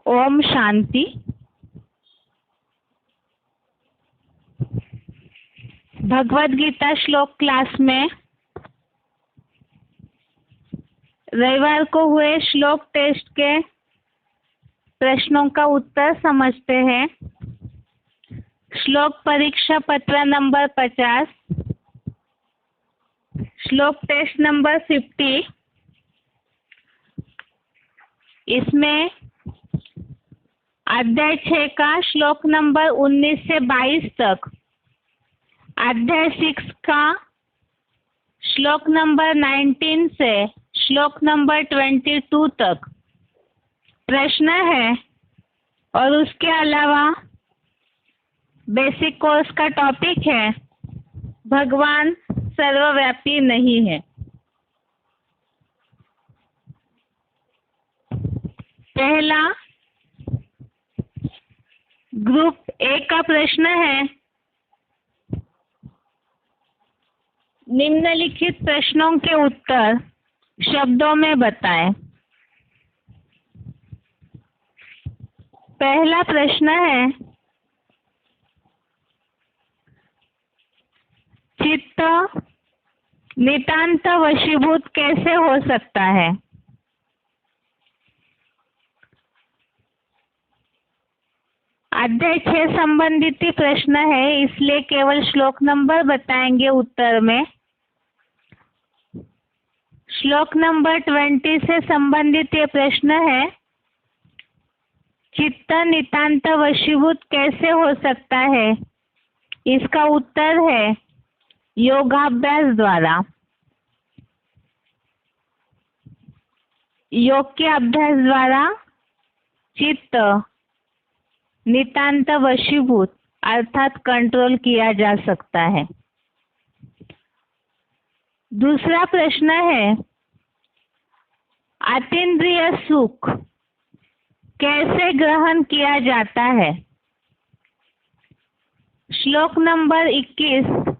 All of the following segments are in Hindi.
ओम शांति। भगवद गीता श्लोक क्लास में रविवार को हुए श्लोक टेस्ट के प्रश्नों का उत्तर समझते हैं। श्लोक परीक्षा पत्र नंबर 50, श्लोक टेस्ट नंबर 50। इसमें अध्याय 6 का श्लोक नंबर 19 से 22 तक, अध्याय 6 का श्लोक नंबर 19 से श्लोक नंबर 22 तक प्रश्न है और उसके अलावा बेसिक कोर्स का टॉपिक है भगवान सर्वव्यापी नहीं है। पहला ग्रुप ए का प्रश्न है, निम्नलिखित प्रश्नों के उत्तर शब्दों में बताएं। पहला प्रश्न है, चित्त नितांत वशीभूत कैसे हो सकता है? अध्याय 6 संबंधित प्रश्न है, इसलिए केवल श्लोक नंबर बताएंगे उत्तर में। श्लोक नंबर 20 से संबंधित ये प्रश्न है, चित्त नितांत वशीभूत कैसे हो सकता है? इसका उत्तर है योगाभ्यास द्वारा। योग के अभ्यास द्वारा चित्त नितांत वशीभूत अर्थात कंट्रोल किया जा सकता है। दूसरा प्रश्न है, अतीन्द्रिय सुख कैसे ग्रहण किया जाता है? श्लोक नंबर 21,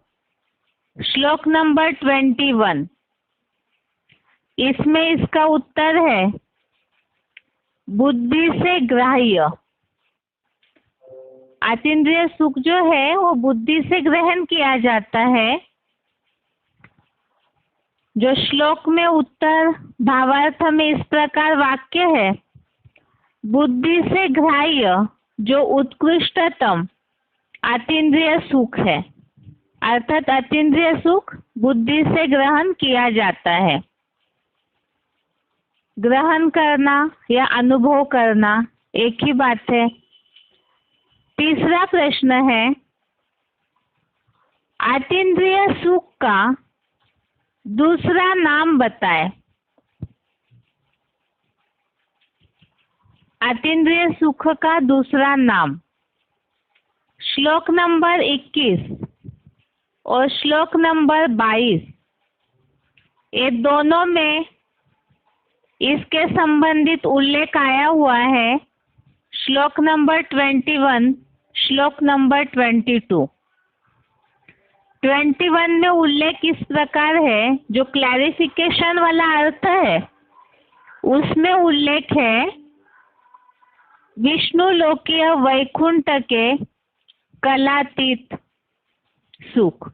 श्लोक नंबर 21। इसमें इसका उत्तर है बुद्धि से ग्राह्य। अतीन्द्रिय सुख जो है वो बुद्धि से ग्रहण किया जाता है। जो श्लोक में उत्तर भावार्थ में इस प्रकार वाक्य है, बुद्धि से ग्राह्य जो उत्कृष्टतम अतीन्द्रिय सुख है, अर्थात अतीन्द्रिय सुख बुद्धि से ग्रहण किया जाता है। ग्रहण करना या अनुभव करना एक ही बात है। तीसरा प्रश्न है, अतीन्द्रिय सुख का दूसरा नाम बताएं। अतीन्द्रिय सुख का दूसरा नाम श्लोक नंबर 21 और श्लोक नंबर 22, ये दोनों में इसके संबंधित उल्लेख आया हुआ है। श्लोक नंबर 21, श्लोक नंबर 22। 21 में उल्लेख इस प्रकार है, जो क्लैरिफिकेशन वाला अर्थ है उसमें उल्लेख है विष्णु लोकीय वैकुंठ के कलातीत सुख।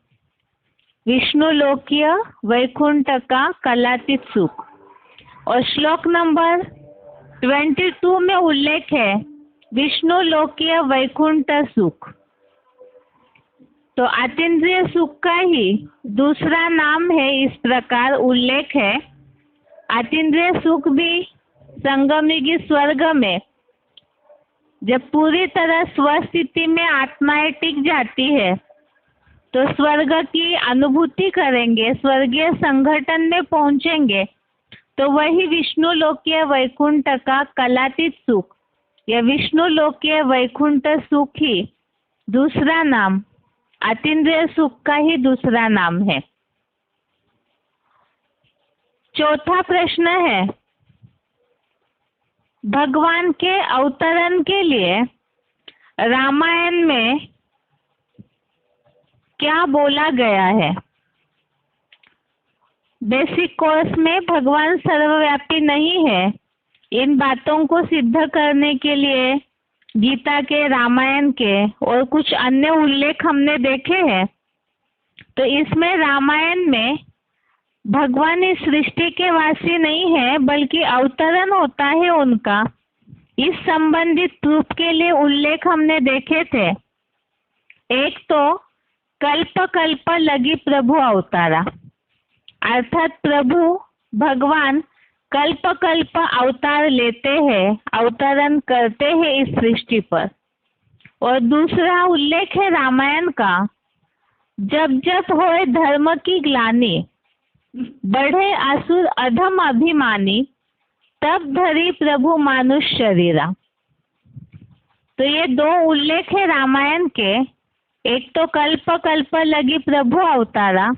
विष्णु लोकीय वैकुंठ का कलातीत सुख। और श्लोक नंबर 22 में उल्लेख है विष्णु लोकीय वैकुंठ सुख। तो अतीन्द्रिय सुख का ही दूसरा नाम है, इस प्रकार उल्लेख है। अतीन्द्रिय सुख भी संगमयुगी स्वर्ग में जब पूरी तरह स्वस्थिति में आत्माएं टिक जाती है तो स्वर्ग की अनुभूति करेंगे, स्वर्गीय संगठन में पहुंचेंगे, तो वही विष्णु लोकीय वैकुंठ का कलातीत सुख या विष्णु लोकीय वैकुंठ सुख ही दूसरा नाम, अतीन्द्रिय सुख का ही दूसरा नाम है। चौथा प्रश्न है, भगवान के अवतरण के लिए रामायण में क्या बोला गया है? बेसिक कोर्स में भगवान सर्वव्यापी नहीं है, इन बातों को सिद्ध करने के लिए गीता के, रामायण के और कुछ अन्य उल्लेख हमने देखे हैं। तो इसमें रामायण में भगवान इस सृष्टि के वासी नहीं है, बल्कि अवतरण होता है उनका। इस संबंधित प्रूफ के लिए उल्लेख हमने देखे थे। एक तो कल्प कल्प लगी प्रभु अवतारा, अर्थात प्रभु भगवान कल्प कल्प अवतार लेते हैं, अवतरण करते हैं इस सृष्टि पर। और दूसरा उल्लेख है रामायण का, जब जब होए धर्म की ग्लानि, बढ़े असुर अधम अभिमानी, तब धरी प्रभु मानुष शरीरा। तो ये दो उल्लेख है रामायण के, एक तो कल्प कल्प लगी प्रभु अवतारा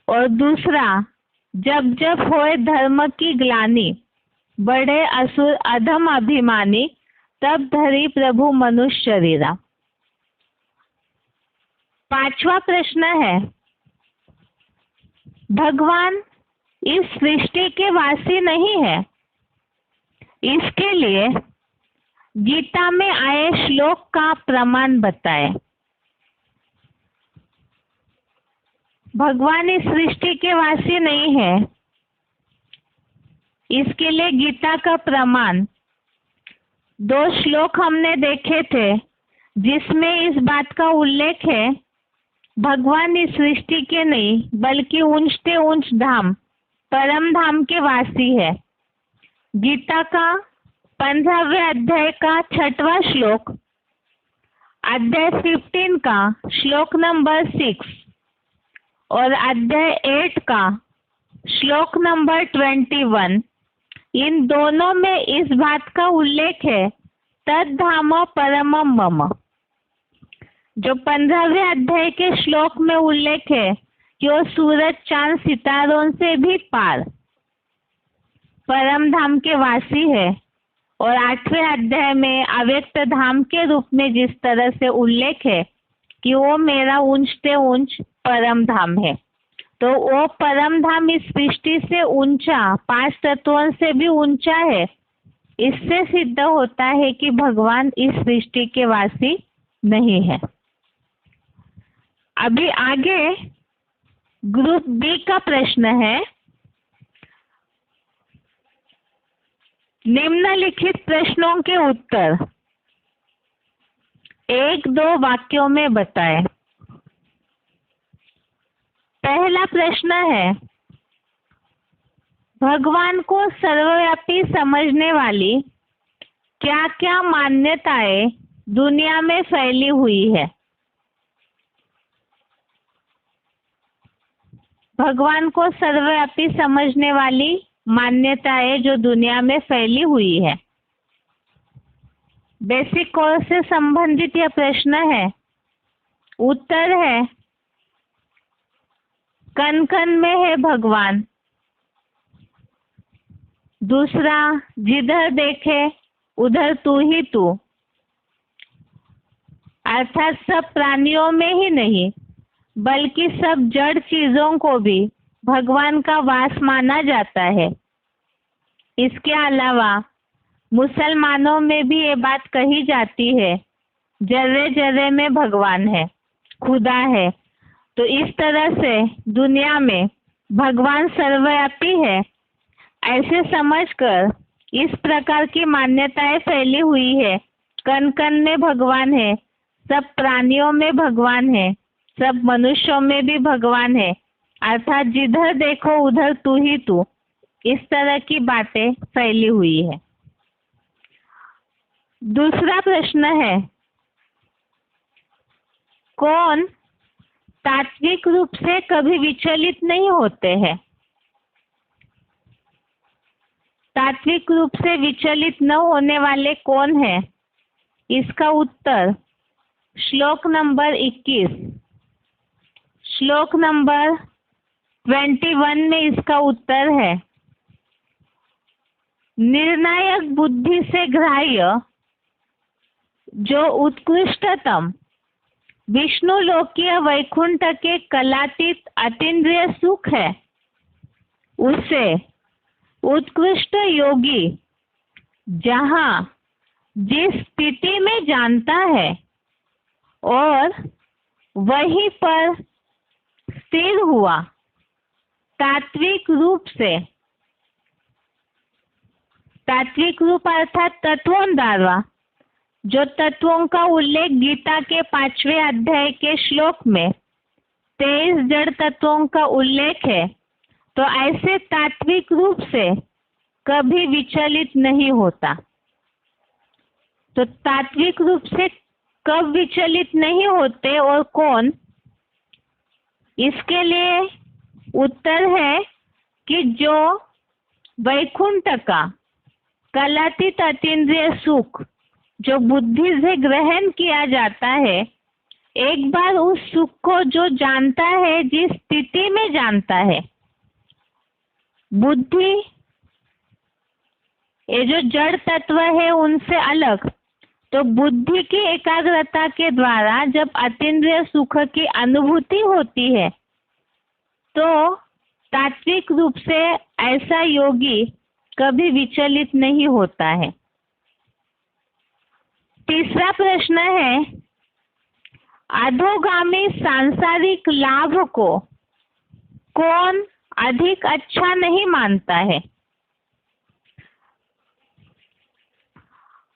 और दूसरा जब जब होए धर्म की ग्लानि, बढ़े असुर अधम अभिमानी, तब धरी प्रभु मनुष्य शरीरा। पांचवा प्रश्न है, भगवान इस सृष्टि के वासी नहीं है, इसके लिए गीता में आए श्लोक का प्रमाण बताएं। भगवान इस सृष्टि के वासी नहीं है, इसके लिए गीता का प्रमाण। दो श्लोक हमने देखे थे जिसमें इस बात का उल्लेख है भगवान इस सृष्टि के नहीं, बल्कि ऊंचते ऊंच धाम, परम धाम के वासी है। गीता का 15वें अध्याय का 6वां श्लोक, अध्याय 15 का श्लोक नंबर 6 और अध्याय 8 का श्लोक नंबर 21, इन दोनों में इस बात का उल्लेख है तद्धाम परमम मम। जो 15वें अध्याय के श्लोक में उल्लेख है कि वो सूरज चांद सितारों से भी पार परम धाम के वासी है, और 8वें अध्याय में अव्यक्त धाम के रूप में जिस तरह से उल्लेख है कि वो मेरा ऊंचते ऊंच परम धाम है, तो वो परम धाम इस सृष्टि से ऊंचा, 5 तत्वों से भी ऊंचा है। इससे सिद्ध होता है कि भगवान इस सृष्टि के वासी नहीं है। अभी आगे ग्रुप बी का प्रश्न है, निम्नलिखित प्रश्नों के उत्तर 1-2 वाक्यों में बताएं। पहला प्रश्न है, भगवान को सर्वव्यापी समझने वाली क्या क्या मान्यताएं दुनिया में फैली हुई है? भगवान को सर्वव्यापी समझने वाली मान्यताएं जो दुनिया में फैली हुई है। बेसिक कोर्स से संबंधित यह प्रश्न है। उत्तर है कण कण में है भगवान। दूसरा, जिधर देखे उधर तू ही तू, अर्थात सब प्राणियों में ही नहीं बल्कि सब जड़ चीजों को भी भगवान का वास माना जाता है। इसके अलावा मुसलमानों में भी ये बात कही जाती है, जर्रे जर्रे में भगवान है, खुदा है। तो इस तरह से दुनिया में भगवान सर्वव्यापी है ऐसे समझकर इस प्रकार की मान्यताएं फैली हुई है। कण कण में भगवान है, सब प्राणियों में भगवान है, सब मनुष्यों में भी भगवान है, अर्थात जिधर देखो उधर तू ही तू। इस तरह की बातें फैली हुई है। दूसरा प्रश्न है, कौन तात्विक रूप से कभी विचलित नहीं होते हैं? तात्विक रूप से विचलित न होने वाले कौन है? इसका उत्तर श्लोक नंबर 21, श्लोक नंबर 21 में इसका उत्तर है, निर्णायक बुद्धि से ग्राह्य जो उत्कृष्टतम विष्णु लोकीय वैकुंठ के कलातीत अतीन्द्रिय सुख है, उसे उत्कृष्ट योगी जहाँ जिस स्थिति में जानता है और वहीं पर स्थिर हुआ तात्विक रूप अर्थात तत्वों द्वारा, जो तत्वों का उल्लेख गीता के 5वें अध्याय के श्लोक में 23 जड़ तत्वों का उल्लेख है, तो ऐसे तात्विक रूप से कभी विचलित नहीं होता। तो तात्विक रूप से कब विचलित नहीं होते और कौन? इसके लिए उत्तर है कि जो वैकुंठ का कलातीत अतीन्द्रिय सुख जो बुद्धि से ग्रहण किया जाता है, एक बार उस सुख को जो जानता है, जिस स्थिति में जानता है, बुद्धि ये जो जड़ तत्व है उनसे अलग, तो बुद्धि की एकाग्रता के द्वारा जब अतीन्द्रिय सुख की अनुभूति होती है, तो तात्विक रूप से ऐसा योगी कभी विचलित नहीं होता है। तीसरा प्रश्न है, अधोगामी सांसारिक लाभ को कौन अधिक अच्छा नहीं मानता है?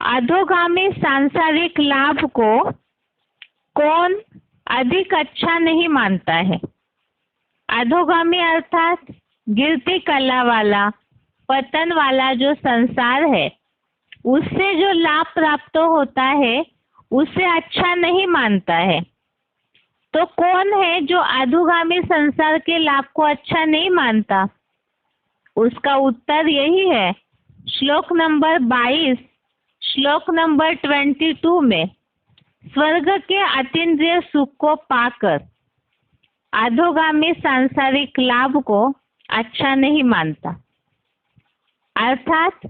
अधोगामी सांसारिक लाभ को कौन अधिक अच्छा नहीं मानता है? अधोगामी अर्थात गिरती कला वाला, पतन वाला जो संसार है, उससे जो लाभ प्राप्त होता है उसे अच्छा नहीं मानता है। तो कौन है जो अधोगामी संसार के लाभ को अच्छा नहीं मानता? उसका उत्तर यही है, श्लोक नंबर 22, श्लोक नंबर 22 में स्वर्ग के अतीन्द्रिय सुख को पाकर अधोगामी सांसारिक लाभ को अच्छा नहीं मानता। अर्थात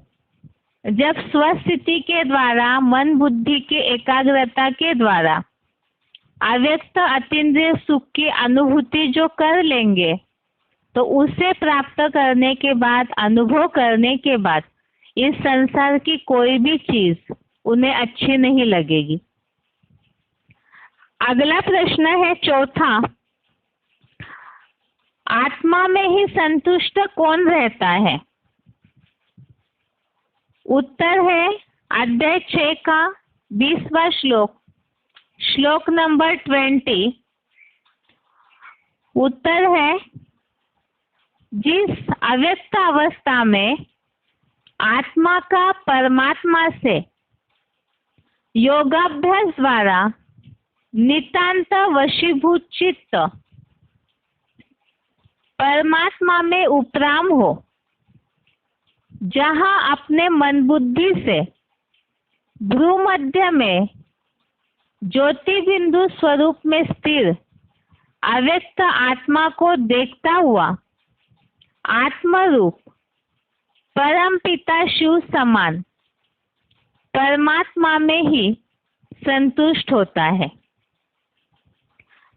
जब स्वस्थिति के द्वारा मन बुद्धि के एकाग्रता के द्वारा अव्यक्त अतीन्द्रिय सुख की अनुभूति जो कर लेंगे, तो उसे प्राप्त करने के बाद, अनुभव करने के बाद इस संसार की कोई भी चीज उन्हें अच्छी नहीं लगेगी। अगला प्रश्न है चौथा, आत्मा में ही संतुष्ट कौन रहता है? उत्तर है अध्याय 6 का 20वां श्लोक, श्लोक नंबर 20। उत्तर है, जिस अव्यक्त अवस्था में आत्मा का परमात्मा से योगाभ्यास द्वारा नितांत वशीभूत चित्त परमात्मा में उपराम हो, जहाँ अपने मन बुद्धि से भ्रूमध्य में ज्योति बिंदु स्वरूप में स्थिर अव्यक्त आत्मा को देखता हुआ आत्मरूप परम पिता शिव समान परमात्मा में ही संतुष्ट होता है।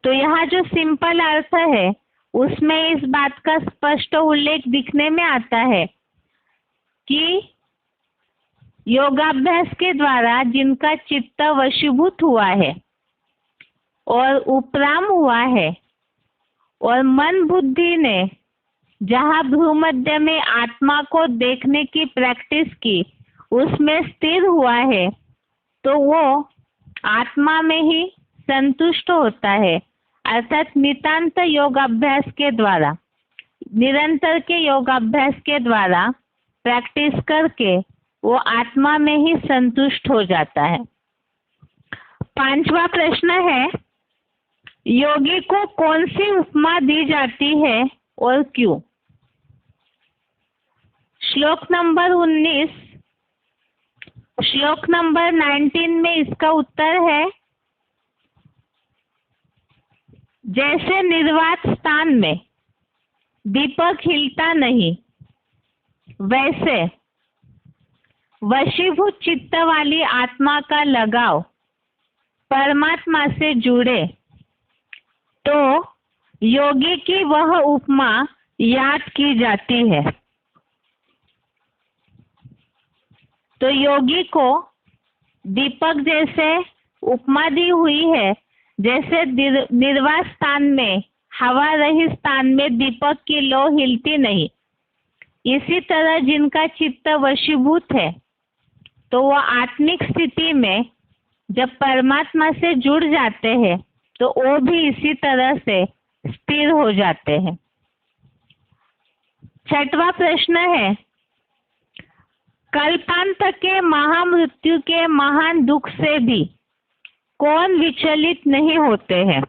तो यहाँ जो सिंपल अर्थ है उसमें इस बात का स्पष्ट उल्लेख दिखने में आता है कि योगाभ्यास के द्वारा जिनका चित्त वशीभूत हुआ है और उपराम हुआ है और मन बुद्धि ने जहाँ भ्रूमध्य में आत्मा को देखने की प्रैक्टिस की, उसमें स्थिर हुआ है, तो वो आत्मा में ही संतुष्ट होता है। अर्थात नितांत योगाभ्यास के द्वारा, निरंतर के योगाभ्यास के द्वारा प्रैक्टिस करके वो आत्मा में ही संतुष्ट हो जाता है। 5वां प्रश्न है, योगी को कौन सी उपमा दी जाती है और क्यों? श्लोक नंबर 19, श्लोक नंबर 19 में इसका उत्तर है, जैसे निर्वात स्थान में दीपक हिलता नहीं, वैसे वशीभूत चित्त वाली आत्मा का लगाव परमात्मा से जुड़े तो योगी की वह उपमा याद की जाती है। तो योगी को दीपक जैसे उपमा दी हुई है, जैसे निर्वात स्थान में हवा रहित स्थान में दीपक की लौ हिलती नहीं। इसी तरह जिनका चित्त वशीभूत है तो वो आत्मिक स्थिति में जब परमात्मा से जुड़ जाते हैं तो वो भी इसी तरह से स्थिर हो जाते हैं। छठवां प्रश्न है, कल्पांत के महामृत्यु के महान दुख से भी कौन विचलित नहीं होते हैं?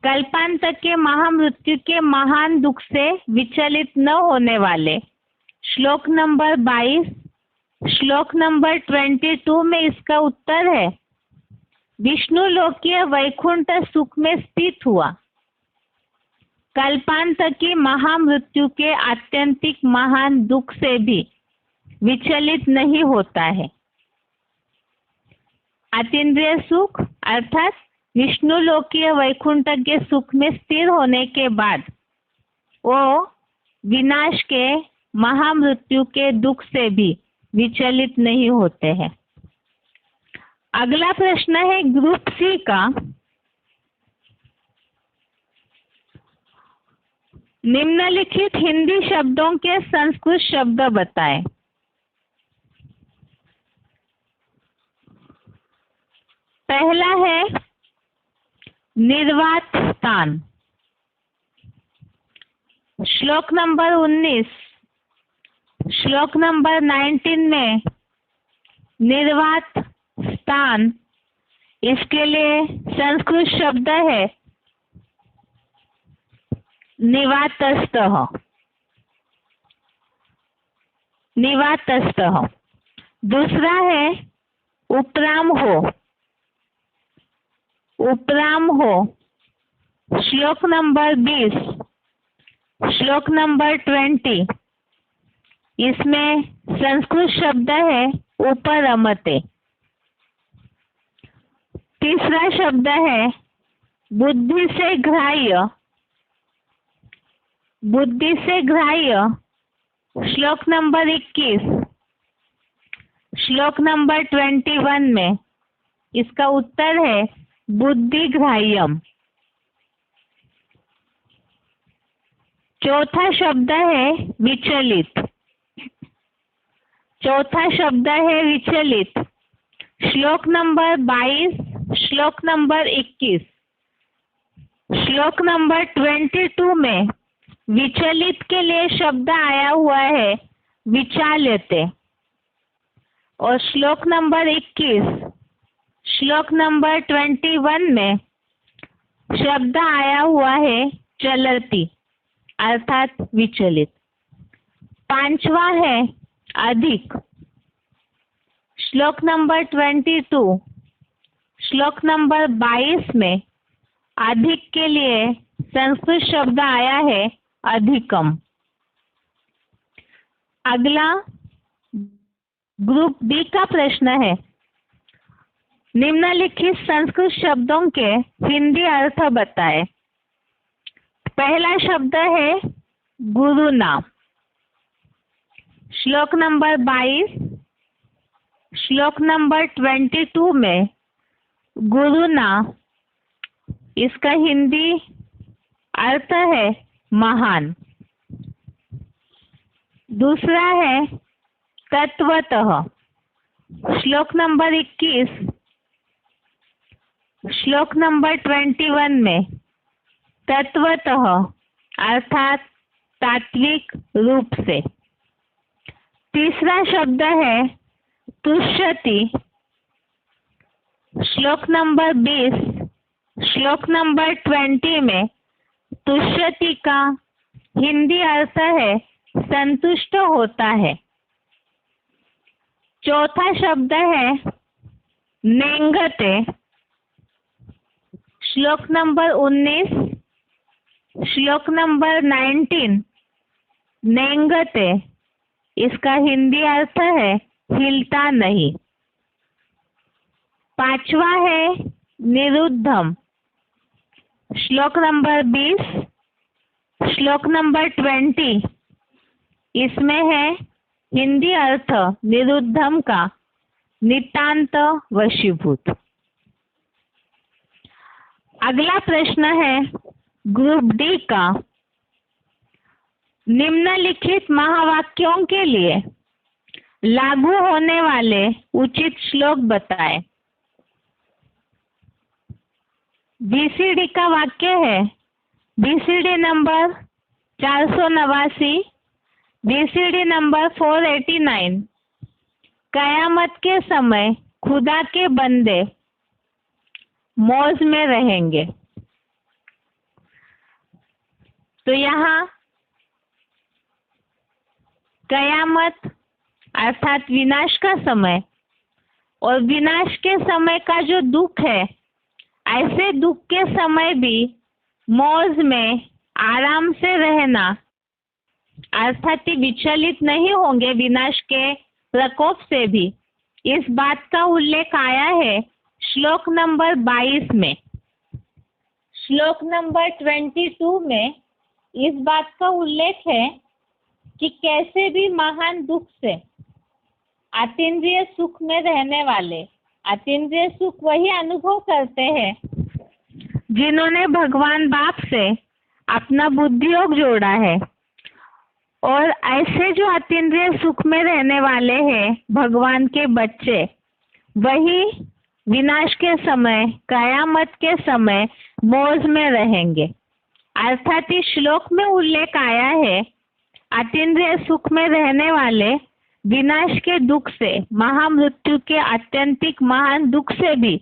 कल्पांत के महामृत्यु के महान दुख से विचलित न होने वाले श्लोक नंबर 22, श्लोक नंबर 22 में इसका उत्तर है, विष्णु लोकीय वैकुंठ सुख में स्थित हुआ कल्पांत की महामृत्यु के आत्यंतिक महान दुख से भी विचलित नहीं होता है। अतीन्द्रिय सुख अर्थात विष्णु लोकीय वैकुंठ के सुख में स्थिर होने के बाद वो विनाश के महामृत्यु के दुख से भी विचलित नहीं होते हैं। अगला प्रश्न है ग्रुप सी का, निम्नलिखित हिंदी शब्दों के संस्कृत शब्द बताएं। पहला है निर्वात स्थान। श्लोक नंबर 19, श्लोक नंबर 19 में निर्वात स्थान, इसके लिए संस्कृत शब्द है निवातस्थः। निवातस्थः। दूसरा है उपराम हो। उपराम हो। श्लोक नंबर 20, श्लोक नंबर 20, इसमें संस्कृत शब्द है उपरमते। तीसरा शब्द है बुद्धि से ग्राह्य। बुद्धि से ग्राह्य। श्लोक नंबर 21, श्लोक नंबर 21 में इसका उत्तर है बुद्धि ग्राह्यम। चौथा शब्द है विचलित। चौथा शब्द है विचलित। श्लोक नंबर 22, श्लोक नंबर 21, श्लोक नंबर 22 में विचलित के लिए शब्द आया हुआ है विचाल्यते, और श्लोक नंबर 21, श्लोक नंबर 21 में शब्द आया हुआ है चलती अर्थात विचलित। पांचवा है अधिक। श्लोक नंबर 22, श्लोक नंबर 22 में अधिक के लिए संस्कृत शब्द आया है अधिकम। अगला ग्रुप बी का प्रश्न है, निम्नलिखित संस्कृत शब्दों के हिंदी अर्थ बताएं। पहला शब्द है गुरु नाम। श्लोक नंबर 22, श्लोक नंबर 22 में गुरु नाम, इसका हिंदी अर्थ है महान। दूसरा है तत्वतः। श्लोक नंबर 21, श्लोक नंबर 21 में तत्वतः अर्थात तात्विक रूप से। तीसरा शब्द है तुष्यति। श्लोक नंबर 20, श्लोक नंबर 20 में तुष्यति का हिंदी अर्थ है संतुष्ट होता है। चौथा शब्द है नेंगते। श्लोक नंबर 19, श्लोक नंबर 19, नेंगते, इसका हिंदी अर्थ है हिलता नहीं। पांचवा है निरुद्धम। श्लोक नंबर 20, श्लोक नंबर 20, इसमें है हिंदी अर्थ निरुद्धम का नितांत वशीभूत। अगला प्रश्न है ग्रुप डी का, निम्नलिखित महावाक्यों के लिए लागू होने वाले उचित श्लोक बताएं। बीसीडी का वाक्य है, बीसीडी नंबर 489, बीसीडी नंबर 489, कयामत के समय खुदा के बंदे मौज में रहेंगे। तो यहाँ कयामत अर्थात विनाश का समय, और विनाश के समय का जो दुख है, ऐसे दुख के समय भी मौज में आराम से रहना, अर्थात विचलित नहीं होंगे विनाश के प्रकोप से भी, इस बात का उल्लेख आया है श्लोक नंबर 22 में। श्लोक नंबर 22 में इस बात का उल्लेख है कि कैसे भी महान दुख से अतीन्द्रिय सुख में रहने वाले, अतीन्द्रिय सुख वही अनुभव करते हैं जिन्होंने भगवान बाप से अपना बुद्धियोग जोड़ा है, और ऐसे जो अतीन्द्रिय सुख में रहने वाले हैं भगवान के बच्चे, वही विनाश के समय, कयामत के समय मौज में रहेंगे। अर्थात इस श्लोक में उल्लेख आया है अतीन्द्रिय सुख में रहने वाले विनाश के दुख से, महामृत्यु के अत्यंतिक महान दुख से भी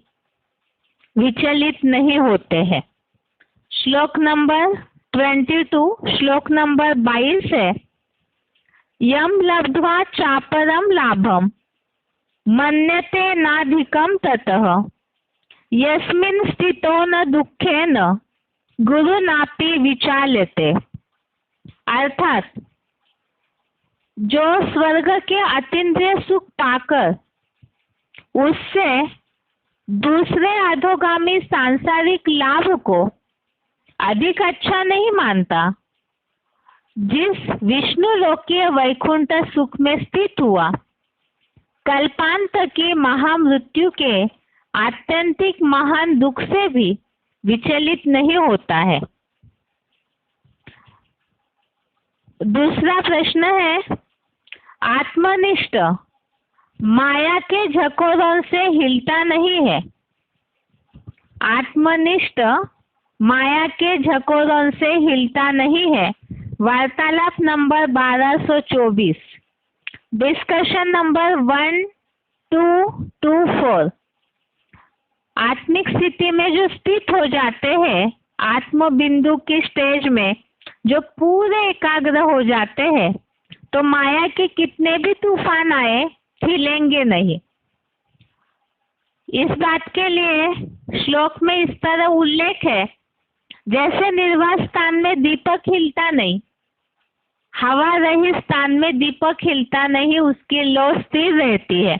विचलित नहीं होते हैं। श्लोक नंबर 22 श्लोक नंबर 22 है, यम लब्ध्वा चापरम लाभम मन्यते नाधिकम ततः यस्मिन् स्थितो न दुःखेन गुरुनापि विचाल्यते। अर्थात जो स्वर्ग के अतीन्द्रिय सुख पाकर उससे दूसरे अधोगामी सांसारिक लाभ को अधिक अच्छा नहीं मानता, जिस विष्णु लोकीय वैकुंठ सुख में स्थित हुआ, कल्पांत की महामृत्यु के आत्यंतिक महान दुख से भी विचलित नहीं होता है। दूसरा प्रश्न है, आत्मनिष्ठ माया के झकोरों से हिलता नहीं है। आत्मनिष्ठ माया के झकोरों से हिलता नहीं है। वार्तालाप नंबर 1224, डिस्कशन नंबर 1, 2, 2, 4। आत्मिक स्थिति में जो स्थित हो जाते हैं, आत्म बिंदु की स्टेज में जो पूरे एकाग्र हो जाते हैं, तो माया के कितने भी तूफान आए हिलेंगे नहीं। इस बात के लिए श्लोक में इस तरह उल्लेख है, जैसे निर्वात स्थान में दीपक हिलता नहीं, हवा रहित स्थान में दीपक हिलता नहीं, उसकी लौ स्थिर रहती है।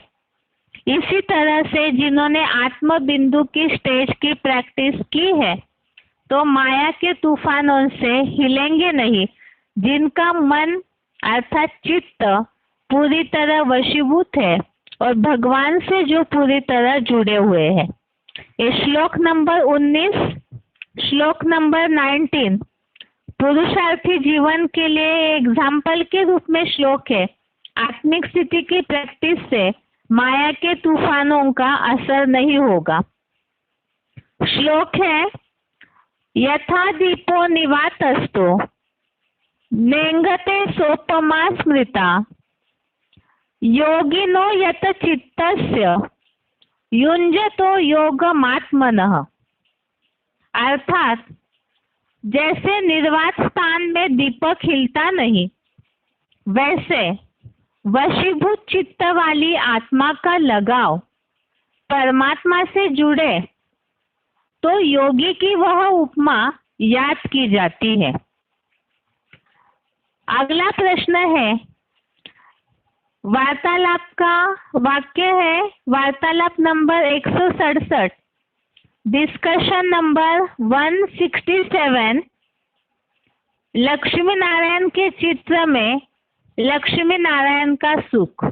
इसी तरह से जिन्होंने आत्म बिंदु की स्टेज की प्रैक्टिस की है, तो माया के तूफानों से हिलेंगे नहीं। जिनका मन अर्थात चित्त पूरी तरह वशीभूत है और भगवान से जो पूरी तरह जुड़े हुए हैं। ये श्लोक नंबर 19, श्लोक नंबर 19 पुरुषार्थी जीवन के लिए एग्जाम्पल के रूप में श्लोक है। आत्मिक स्थिति की प्रैक्टिस से माया के तूफानों का असर नहीं होगा। श्लोक है, यथा दीपो निवातस्तो नेंगते सोपमा स्मृता योगिनो यत चित्तस्य युञ्जतो योगमात्मनः। अर्थात जैसे निर्वात स्थान में दीपक हिलता नहीं, वैसे वशीभूत चित्त वाली आत्मा का लगाव परमात्मा से जुड़े तो योगी की वह उपमा याद की जाती है। अगला प्रश्न है, वार्तालाप का वाक्य है, वार्तालाप number 167, discussion number 167। Lakshmi Narayan के चित्र में लक्ष्मी नारायण का सुख।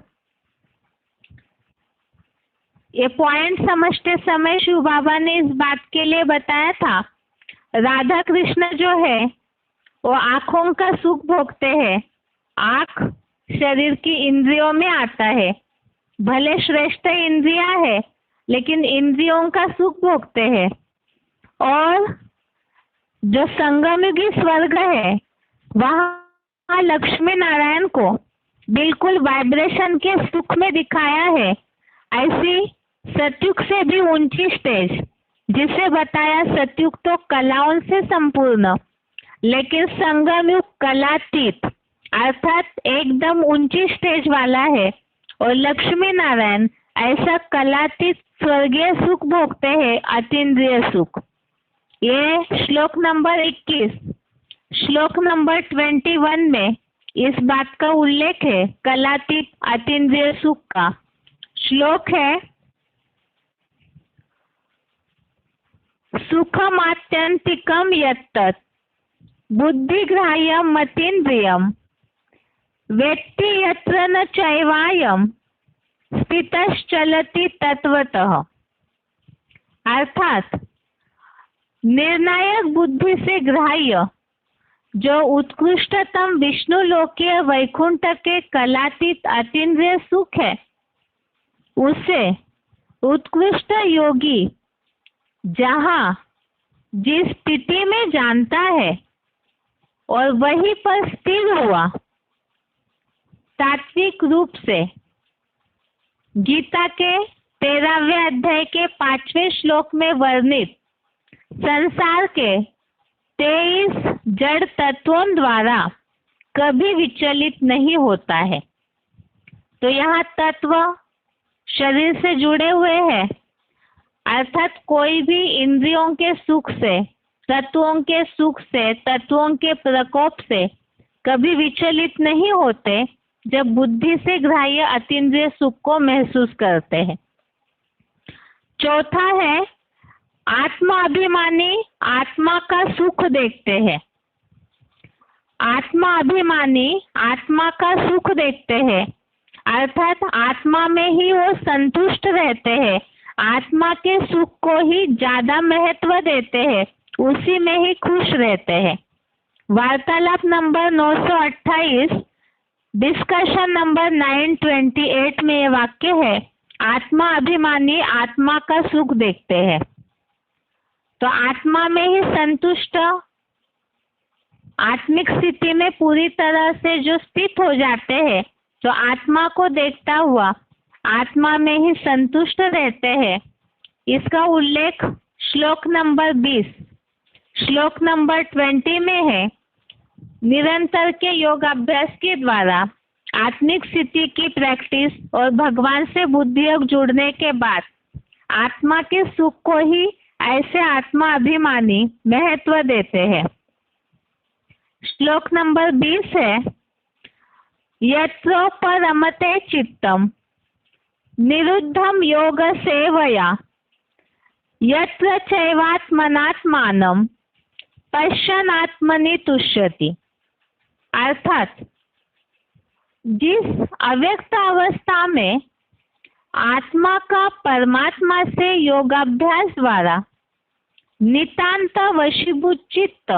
ये पॉइंट समझते समय शिव बाबा ने इस बात के लिए बताया था, राधा कृष्ण जो है वो आँखों का सुख भोगते हैं। आँख शरीर की इंद्रियों में आता है, भले श्रेष्ठ इंद्रिया है लेकिन इंद्रियों का सुख भोगते हैं। और जो संगमयुगी स्वर्ग है वहाँ लक्ष्मी नारायण को बिल्कुल वाइब्रेशन के सुख में दिखाया है। ऐसी सतयुग से भी ऊंची स्टेज, जिसे बताया सतयुग तो कलाओं से संपूर्ण, लेकिन संगमयुग कलातीत अर्थात एकदम ऊंची स्टेज वाला है। और लक्ष्मी नारायण ऐसा कलातीत स्वर्गीय सुख भोगते हैं, अतीन्द्रिय सुख। ये श्लोक नंबर 21, श्लोक नंबर 21 में इस बात का उल्लेख है, कलातीत अतीन्द्रिय सुख का। श्लोक है, सुखमात्यंतिकम यत्तत् बुद्धिग्राह्यम मतीन्द्रियम वेत्ति यत्र न चैवायम स्थितश्चलति तत्वतः। अर्थात निर्णायक बुद्धि से ग्राह्य जो उत्कृष्टतम विष्णु लोकीय वैकुंठ के कलातीत अतीन्द्रिय सुख है, उसे उत्कृष्ट योगी जहाँ जिस स्थिति में जानता है और वहीं पर स्थिर हुआ, तात्विक रूप से गीता के 13वें अध्याय के 5वें श्लोक में वर्णित संसार के 23 जड़ तत्वों द्वारा कभी विचलित नहीं होता है। तो यहाँ तत्व शरीर से जुड़े हुए हैं, अर्थात कोई भी इंद्रियों के सुख से, तत्वों के सुख से, तत्वों के प्रकोप से कभी विचलित नहीं होते जब बुद्धि से ग्राह्य अतीन्द्रिय सुख को महसूस करते हैं। चौथा है, आत्मा अभिमानी आत्मा का सुख देखते हैं। आत्मा अभिमानी आत्मा का सुख देखते हैं, अर्थात आत्मा में ही वो संतुष्ट रहते हैं, आत्मा के सुख को ही ज्यादा महत्व देते हैं, उसी में ही खुश रहते हैं। वार्तालाप नंबर 928, डिस्कशन नंबर 928 में ये वाक्य है, आत्मा अभिमानी आत्मा का सुख देखते हैं। तो आत्मा में ही संतुष्ट, आत्मिक स्थिति में पूरी तरह से जो स्थित हो जाते हैं, तो आत्मा को देखता हुआ आत्मा में ही संतुष्ट रहते हैं। इसका उल्लेख श्लोक नंबर 20, श्लोक नंबर 20 में है। निरंतर के योग अभ्यास के द्वारा आत्मिक स्थिति की प्रैक्टिस और भगवान से बुद्धि योग जुड़ने के बाद आत्मा के सुख को ही ऐसे आत्मा अभिमानी महत्व देते हैं। श्लोक नंबर 20 है, यत्रोपरमते चित्तम निरुद्धम योग सेवया यत्र चैवात्मनात्मानं पश्यन्नात्मनि तुष्यति। अर्थात जिस अव्यक्त अवस्था में आत्मा का परमात्मा से योगाभ्यास द्वारा नितांत वशीभूत चित्त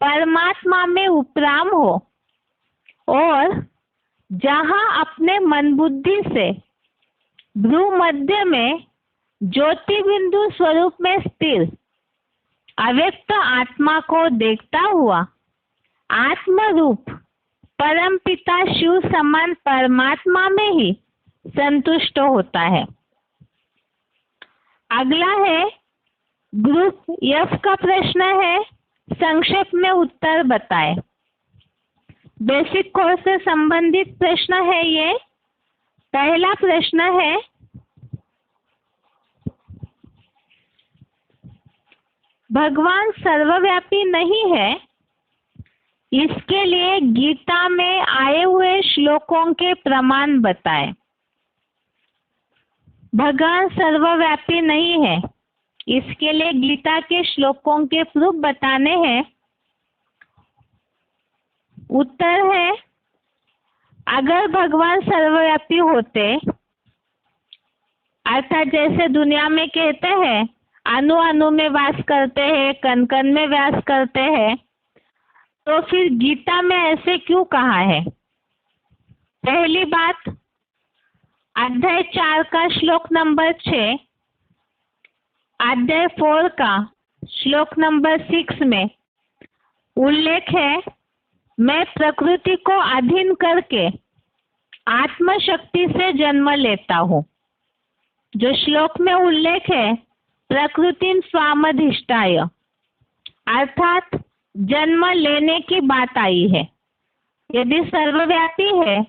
परमात्मा में उपराम हो और जहाँ अपने मन बुद्धि से भ्रू मध्य में ज्योति बिंदु स्वरूप में स्थिर अव्यक्त आत्मा को देखता हुआ आत्म रूप परम पिता शिव समान परमात्मा में ही संतुष्ट होता है। अगला है ग्रुप एफ का प्रश्न है, संक्षेप में उत्तर बताएं। बेसिक कोर्स से संबंधित प्रश्न है ये। पहला प्रश्न है, भगवान सर्वव्यापी नहीं है, इसके लिए गीता में आए हुए श्लोकों के प्रमाण बताएं। भगवान सर्वव्यापी नहीं है, इसके लिए गीता के श्लोकों के प्रूफ बताने हैं। उत्तर है, अगर भगवान सर्वव्यापी होते, अर्थात जैसे दुनिया में कहते हैं अणु अणु में वास करते हैं, कण कण में वास करते हैं, तो फिर गीता में ऐसे क्यों कहा है? पहली बात, अध्याय 4 का श्लोक नंबर 6, अध्याय 4 का श्लोक नंबर 6 में उल्लेख है, मैं प्रकृति को अधीन करके आत्म शक्ति से जन्म लेता हूँ। जो श्लोक में उल्लेख है प्रकृति स्वामधिष्ठाय, अर्थात जन्म लेने की बात आई है। यदि सर्वव्यापी है,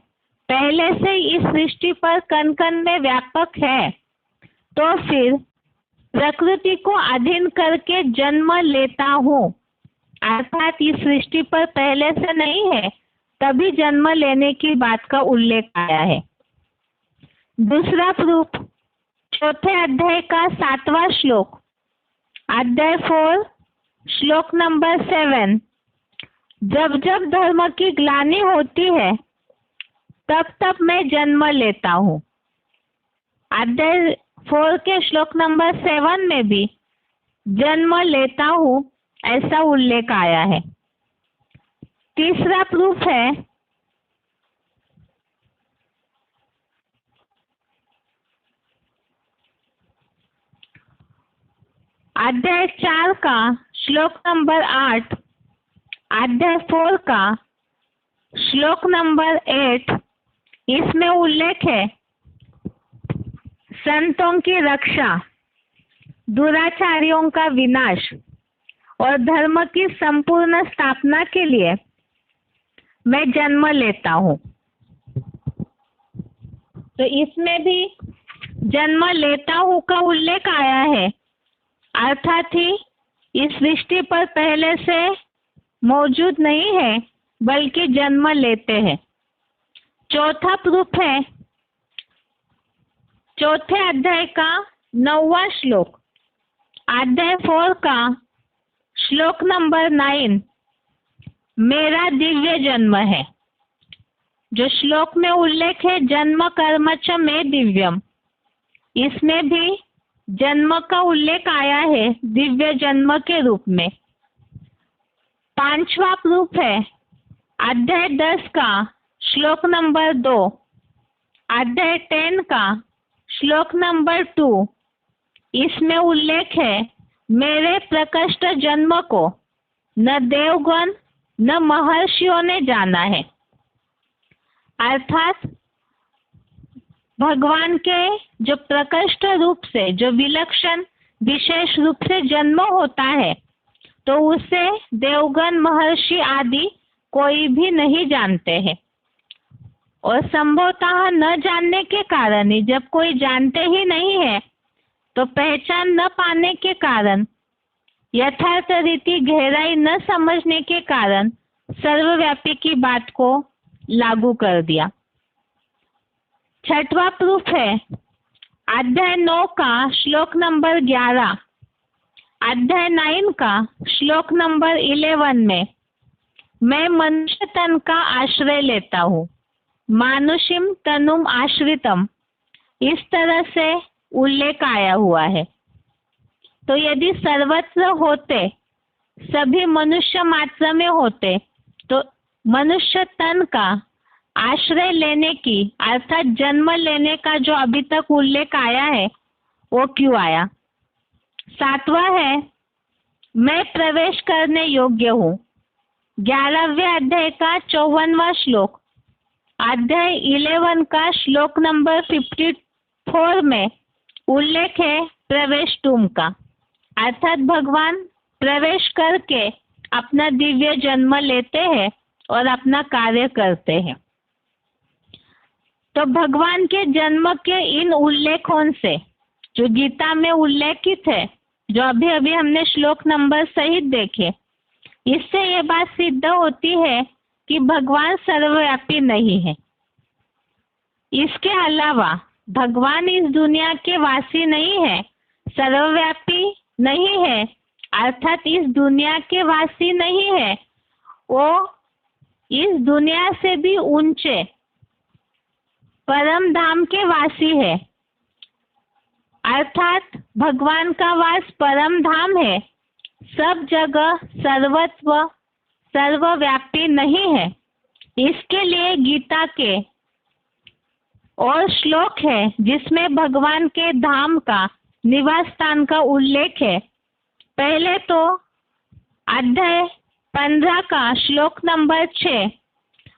पहले से इस सृष्टि पर कण कण में व्यापक है, तो फिर प्रकृति को अधीन करके जन्म लेता हूँ, अर्थात इस सृष्टि पर पहले से नहीं है, तभी जन्म लेने की बात का उल्लेख आया है। दूसरा प्रूफ, चौथे अध्याय का 7वां श्लोक, अध्याय 4 श्लोक नंबर 7, जब जब धर्म की ग्लानि होती है तब तब मैं जन्म लेता हूँ। अध्याय 4 के श्लोक नंबर 7 में भी जन्म लेता हूँ ऐसा उल्लेख आया है। तीसरा प्रूफ है, अध्याय 4 का श्लोक नंबर 8, अध्याय 4 का श्लोक नंबर 8, इसमें उल्लेख है संतों की रक्षा, दुराचारियों का विनाश और धर्म की संपूर्ण स्थापना के लिए मैं जन्म लेता हूँ। तो इसमें भी जन्म लेता हूँ का उल्लेख आया है, अर्थात ही इस सृष्टि पर पहले से मौजूद नहीं है बल्कि जन्म लेते हैं। चौथा प्रूफ है, चौथे अध्याय का 9वां श्लोक, अध्याय 4 का श्लोक नंबर 9, मेरा दिव्य जन्म है। जो श्लोक में उल्लेख है जन्म कर्म च में दिव्यम, इसमें भी जन्म का उल्लेख आया है दिव्य जन्म के रूप में। 5वां प्रूफ है, अध्याय 10 का श्लोक नंबर 2, अध्याय 10 का श्लोक नंबर 2, इसमें उल्लेख है मेरे प्रकृष्ट जन्म को न देवगण न महर्षियों ने जाना है। अर्थात भगवान के जो प्रकृष्ट रूप से, जो विलक्षण विशेष रूप से जन्म होता है, तो उसे देवगण महर्षि आदि कोई भी नहीं जानते हैं। और संभवतः न जानने के कारण ही, जब कोई जानते ही नहीं है तो पहचान न पाने के कारण, यथार्थ रीति गहराई न समझने के कारण सर्वव्यापी की बात को लागू कर दिया। 6वां प्रूफ है, अध्याय 9 का श्लोक नंबर 11, अध्याय 9 का श्लोक नंबर 11 में मैं मनुष्य तन का आश्रय लेता हूँ, मानुषिम तनुम आश्रितम, इस तरह से उल्लेख आया हुआ है। तो यदि सर्वत्र होते, सभी मनुष्य मात्र में होते, तो मनुष्य तन का आश्रय लेने की, अर्थात जन्म लेने का जो अभी तक उल्लेख आया है वो क्यों आया? 7वां है, मैं प्रवेश करने योग्य हूँ। 11वें अध्याय का 54वां श्लोक, अध्याय 11 का श्लोक नंबर 54 में उल्लेख है प्रवेश तुम का, अर्थात भगवान प्रवेश करके अपना दिव्य जन्म लेते हैं और अपना कार्य करते हैं। तो भगवान के जन्म के इन उल्लेखों से, जो गीता में उल्लेखित है, जो अभी अभी हमने श्लोक नंबर सहित देखे, इससे ये बात सिद्ध होती है कि भगवान सर्वव्यापी नहीं है। इसके अलावा भगवान इस दुनिया के वासी नहीं है, सर्वव्यापी नहीं है, अर्थात इस दुनिया के वासी नहीं है, वो इस दुनिया से भी ऊंचे परम धाम के वासी है, अर्थात भगवान का वास परम धाम है, सब जगह सर्वत्व सर्वव्यापी नहीं है। इसके लिए गीता के और श्लोक है जिसमें भगवान के धाम का निवास स्थान का उल्लेख है। पहले तो अध्याय 15 का श्लोक नंबर 6,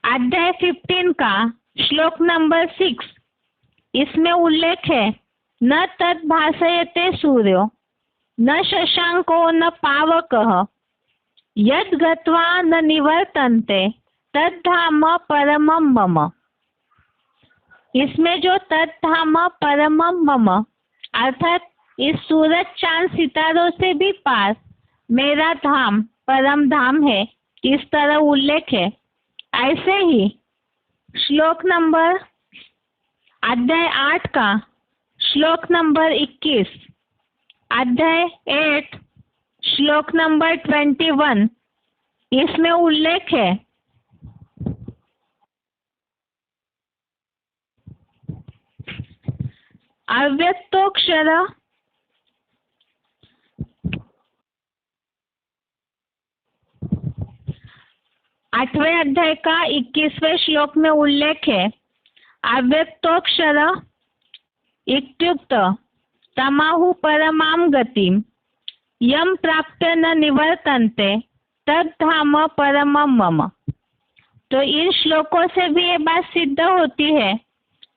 अध्याय 15 का श्लोक नंबर 6, इसमें उल्लेख है, न तत् भासयते सूर्यो न शशांको न पावकः यद् गत्वा न निवर्तन्ते तद्धाम परमं मम। इसमें जो तद्धाम परमं मम अर्थात इस सूरज चांद सितारों से भी पार मेरा धाम परम धाम है, इस तरह उल्लेख है। ऐसे ही श्लोक नंबर अध्याय 8 का श्लोक नंबर 21, अध्याय 8 श्लोक नंबर 21, इसमें उल्लेख है, अव्यक्तोक्षर 8वें अध्याय का 21वें श्लोक में उल्लेख है, अव्यक्तोक्षर इत्युक्त तमाहु परमां गतिम यम प्राप्य न निवर्तन्ते तद्धाम परमं मम। तो इन श्लोकों से भी ये बात सिद्ध होती है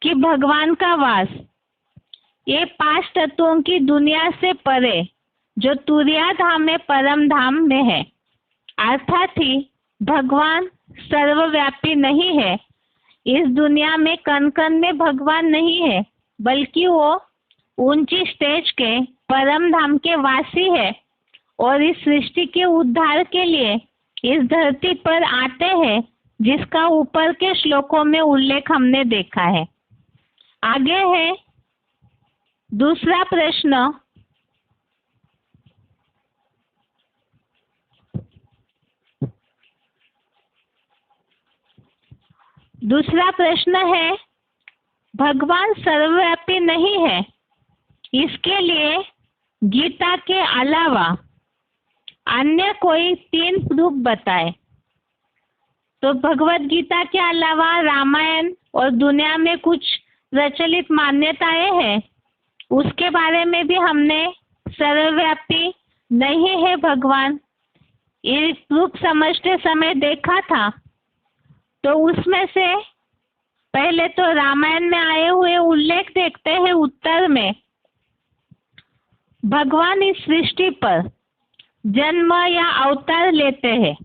कि भगवान का वास ये 5 तत्वों की दुनिया से परे जो तुरिया धाम में परम धाम में है, अर्थात ही भगवान सर्वव्यापी नहीं है। इस दुनिया में कण कण में भगवान नहीं है, बल्कि वो ऊंची स्टेज के परम धाम के वासी है और इस सृष्टि के उद्धार के लिए इस धरती पर आते हैं, जिसका ऊपर के श्लोकों में उल्लेख हमने देखा है। आगे है दूसरा प्रश्न, दूसरा प्रश्न है, भगवान सर्वव्यापी नहीं है, इसके लिए गीता के अलावा अन्य कोई 3 प्रूफ बताए। तो भगवत गीता के अलावा रामायण और दुनिया में कुछ प्रचलित मान्यताएं हैं, उसके बारे में भी हमने सर्वव्यापी नहीं है भगवान ये प्रूफ समझते समय देखा था। तो उसमें से पहले तो रामायण में आए हुए उल्लेख देखते हैं। उत्तर में भगवान इस सृष्टि पर जन्म या अवतार लेते हैं।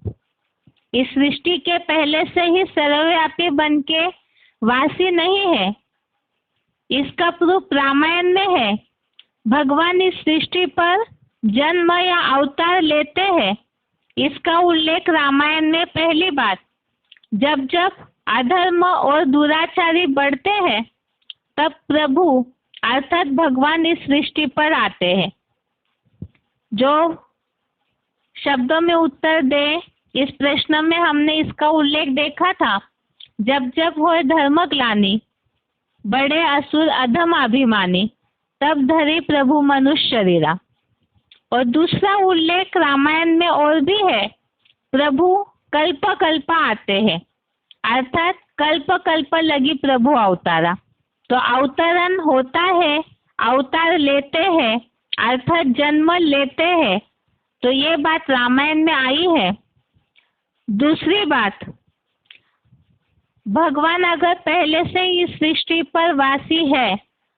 इस सृष्टि के पहले से ही सर्वव्यापी बन के वासी नहीं है, इसका प्रूफ रामायण में है। भगवान इस सृष्टि पर जन्म या अवतार लेते हैं, इसका उल्लेख रामायण में पहली बात। जब जब अधर्म और दुराचारी बढ़ते हैं, तब प्रभु अर्थात भगवान इस सृष्टि पर आते हैं। जो शब्दों में उत्तर दे इस प्रश्न में हमने इसका उल्लेख देखा था। जब जब हो धर्मग्लानि बड़े असुर अधम अभिमानी, तब धरे प्रभु मनुष्य शरीरा। और दूसरा उल्लेख रामायण में और भी है, प्रभु कल्प कल्प आते हैं, अर्थात कल्प कल्प लगी प्रभु अवतारा। तो अवतरण होता है, अवतार लेते हैं, अर्थात जन्म लेते हैं। तो ये बात रामायण में आई है। दूसरी बात, भगवान अगर पहले से इस सृष्टि पर वासी है,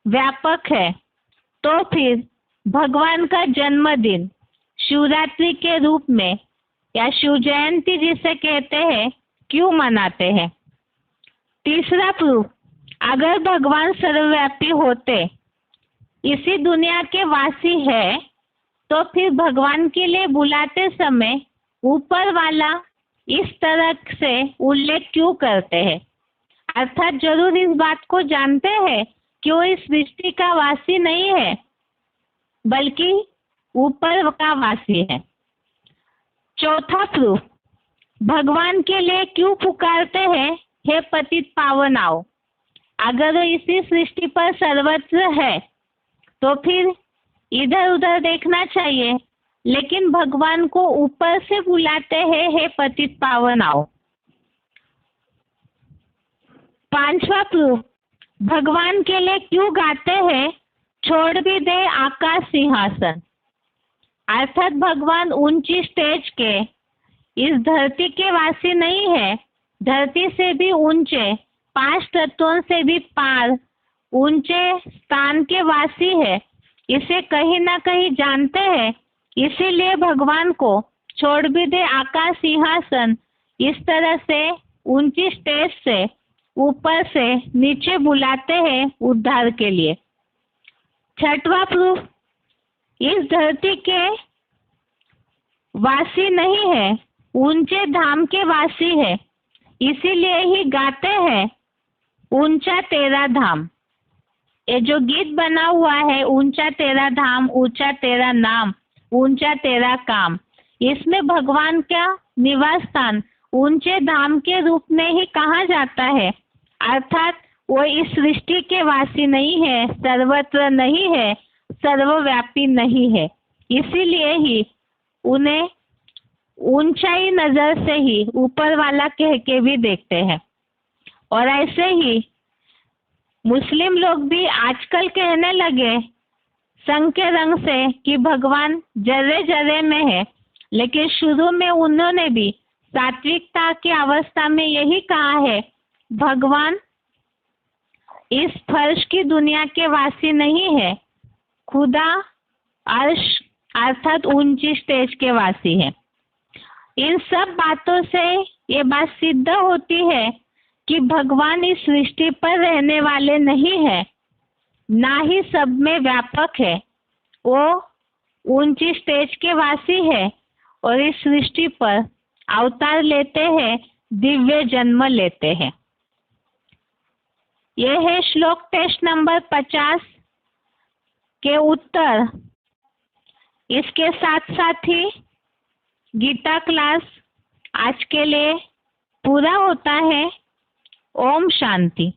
व्यापक है, तो फिर भगवान का जन्मदिन शिवरात्रि के रूप में या शिव जयंती जिसे कहते हैं क्यों मनाते हैं। तीसरा प्रूफ, अगर भगवान सर्वव्यापी होते, इसी दुनिया के वासी है, तो फिर भगवान के लिए बुलाते समय ऊपर वाला इस तरह से उल्लेख क्यों करते हैं। अर्थात जरूर इस बात को जानते हैं कि वो इस सृष्टि का वासी नहीं है, बल्कि ऊपर का वासी है। चौथा प्रूफ, भगवान के लिए क्यों पुकारते हैं, हे पतित पावन आओ। अगर वो इसी सृष्टि पर सर्वत्र है तो फिर इधर उधर देखना चाहिए, लेकिन भगवान को ऊपर से बुलाते हैं, हे पतित पावन आओ। पांचवा प्रूफ, भगवान के लिए क्यों गाते हैं, छोड़ भी दे आकाश सिंहासन। अर्थात भगवान ऊंची स्टेज के इस धरती के वासी नहीं है, धरती से भी ऊंचे, 5 तत्वों से भी पार ऊंचे स्थान के वासी है। इसे कहीं ना कहीं जानते हैं, इसीलिए भगवान को छोड़ भी दे आकाश सिंहासन इस तरह से ऊंची स्टेज से ऊपर से नीचे बुलाते हैं उद्धार के लिए। छठवा प्रूफ, इस धरती के वासी नहीं है, ऊंचे धाम के वासी है, इसीलिए ही गाते हैं ऊंचा तेरा धाम। ये जो गीत बना हुआ है, ऊंचा तेरा धाम, ऊंचा तेरा नाम, ऊंचा तेरा काम, इसमें भगवान का निवास स्थान ऊंचे धाम के रूप में ही कहा जाता है। अर्थात वो इस सृष्टि के वासी नहीं है, सर्वत्र नहीं है, सर्वव्यापी नहीं है, इसीलिए ही उन्हें ऊंचाई नजर से ही ऊपर वाला कह के भी देखते हैं। और ऐसे ही मुस्लिम लोग भी आजकल कहने लगे संग के रंग से कि भगवान जर्रे जर्रे में है, लेकिन शुरू में उन्होंने भी सात्विकता की अवस्था में यही कहा है, भगवान इस फर्श की दुनिया के वासी नहीं है, खुदा अर्श अर्थात ऊंची स्टेज के वासी है। इन सब बातों से ये बात सिद्ध होती है कि भगवान इस सृष्टि पर रहने वाले नहीं है, ना ही सब में व्यापक है, वो ऊंची स्टेज के वासी है और इस सृष्टि पर अवतार लेते हैं, दिव्य जन्म लेते हैं। यह है श्लोक टेस्ट नंबर 50 के उत्तर। इसके साथ साथ ही गीता क्लास आज के लिए पूरा होता है। ओम शांति।